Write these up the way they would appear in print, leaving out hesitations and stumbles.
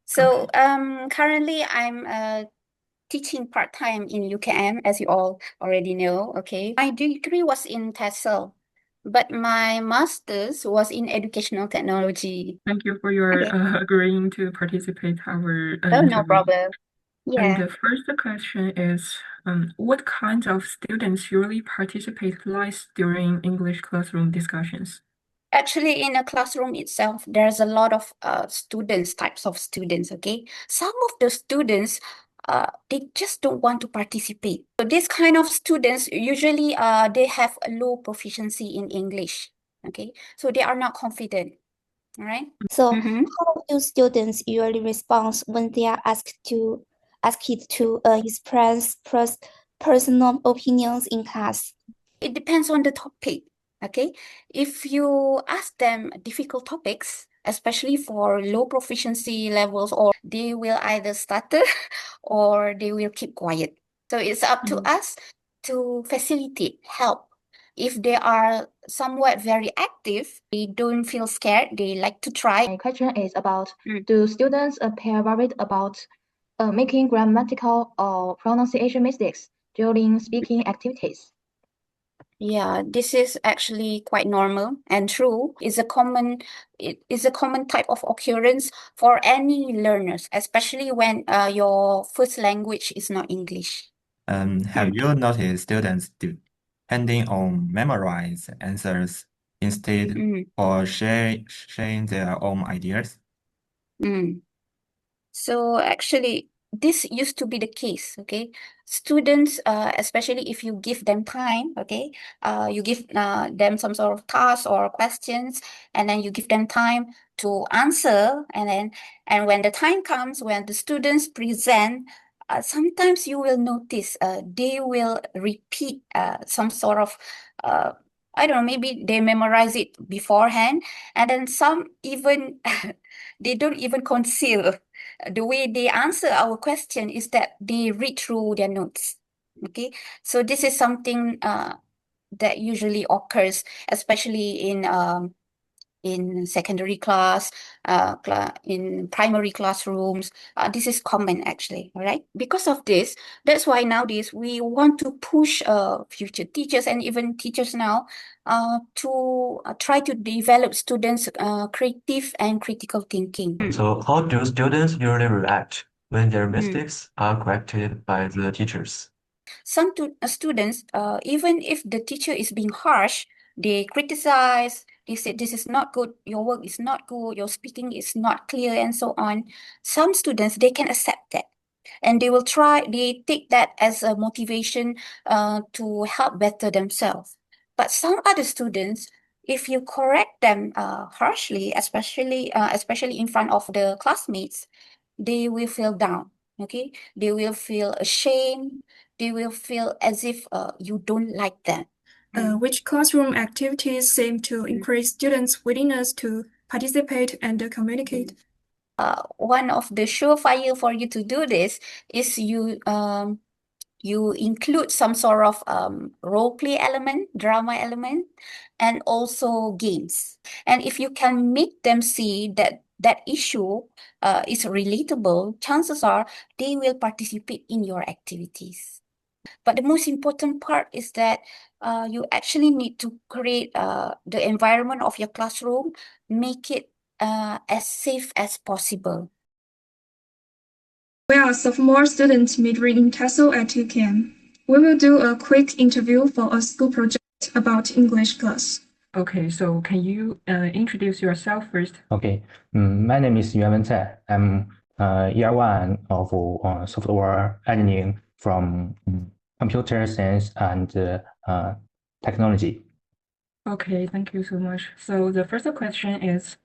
So currently I'm teaching part-time in UKM, as you all already know. Okay. My degree was in TESOL, but my master's was in educational technology. Thank you for your Okay. agreeing to participate our Oh, no interview. problem. And Yeah. the first question is, what kinds of students usually participate live during English classroom discussions? Actually, in a classroom itself, there's a lot of types of students, okay? Some of the students, they just don't want to participate. So this kind of students, usually they have a low proficiency in English, okay? So they are not confident, all right? So Mm-hmm. how do students usually respond when they are asked to express personal opinions in class? It depends on the topic, okay? If you ask them difficult topics, especially for low proficiency levels, or they will either stutter or they will keep quiet. So it's up to us to facilitate, help. If they are somewhat very active, they don't feel scared, they like to try. My question is about, do students appear worried about making grammatical or pronunciation mistakes during speaking activities? Yeah, this is actually quite normal and true. It is a common type of occurrence for any learners, especially when your first language is not English. Have you noticed students depending on memorized answers instead Mm, of sharing their own ideas? mm. So actually, this used to be the case, okay? Students, especially if you give them time, okay? You give them some sort of task or questions, and then you give them time to answer, and when the time comes, when the students present, sometimes you will notice they will repeat some sort of I don't know, maybe they memorize it beforehand, and then some even they don't even conceal the way they answer our question is that they read through their notes. Okay, so this is something that usually occurs, especially in secondary class, in primary classrooms. This is common actually, all right? Because of this, that's why nowadays we want to push future teachers and even teachers now to try to develop students' creative and critical thinking. So how do students usually react when their mistakes are corrected by the teachers? Some students, even if the teacher is being harsh, they criticize, they say, this is not good, your work is not good, your speaking is not clear, and so on. Some students, they can accept that. And they take that as a motivation to help better themselves. But some other students, if you correct them harshly, especially in front of the classmates, they will feel down, okay? They will feel ashamed. They will feel as if you don't like them. Which classroom activities seem to increase students' willingness to participate and communicate? One of the surefire for you to do this is you include some sort of role play element, drama element, and also games. And if you can make them see that that issue is relatable, chances are they will participate in your activities. But the most important part is that you actually need to create the environment of your classroom, make it as safe as possible. We are sophomore students majoring in TESOL at UCAM. We will do a quick interview for a school project about English class. Okay, so can you introduce yourself first? Okay, my name is Yuanwen Cai. I'm year one of software engineering from computer science and technology. Okay, thank you so much. So the first question is,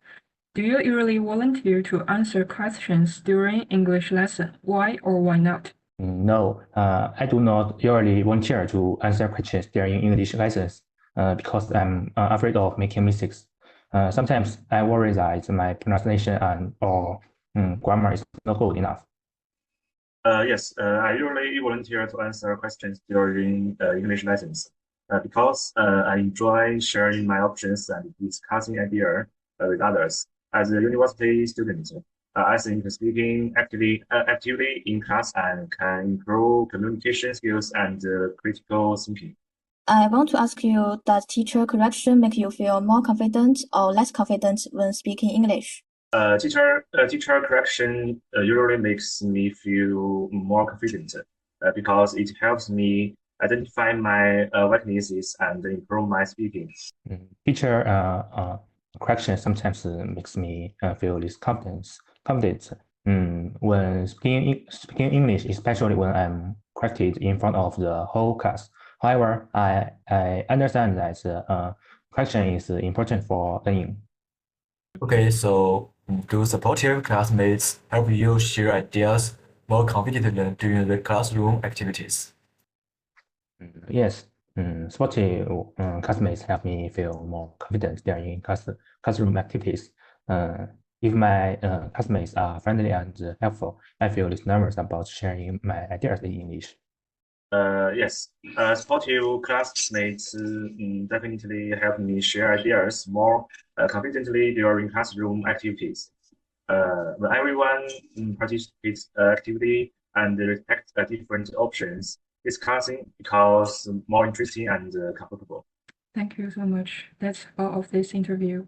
do you usually volunteer to answer questions during English lesson? Why or why not? No, I do not usually volunteer to answer questions during English lessons because I'm afraid of making mistakes. Sometimes I worry that my pronunciation and or grammar is not good enough. Yes, I usually volunteer to answer questions during English lessons because I enjoy sharing my options and discussing ideas with others. As a university student, I think speaking actively in class and can improve communication skills and critical thinking. I want to ask you, does teacher correction make you feel more confident or less confident when speaking English? Teacher correction usually makes me feel more confident because it helps me identify my weaknesses and improve my speaking. Teacher correction sometimes makes me feel less confident. When speaking English, especially when I'm corrected in front of the whole class. However, I understand that correction is important for learning. Okay, so do supportive classmates help you share ideas more confidently during the classroom activities? Yes, supportive classmates help me feel more confident during classroom activities. If my classmates are friendly and helpful, I feel less nervous about sharing my ideas in English. Yes, supportive classmates definitely help me share ideas more confidently during classroom activities. When everyone participates actively and respects different options, discussing becomes more interesting and comfortable. Thank you so much. That's all of this interview.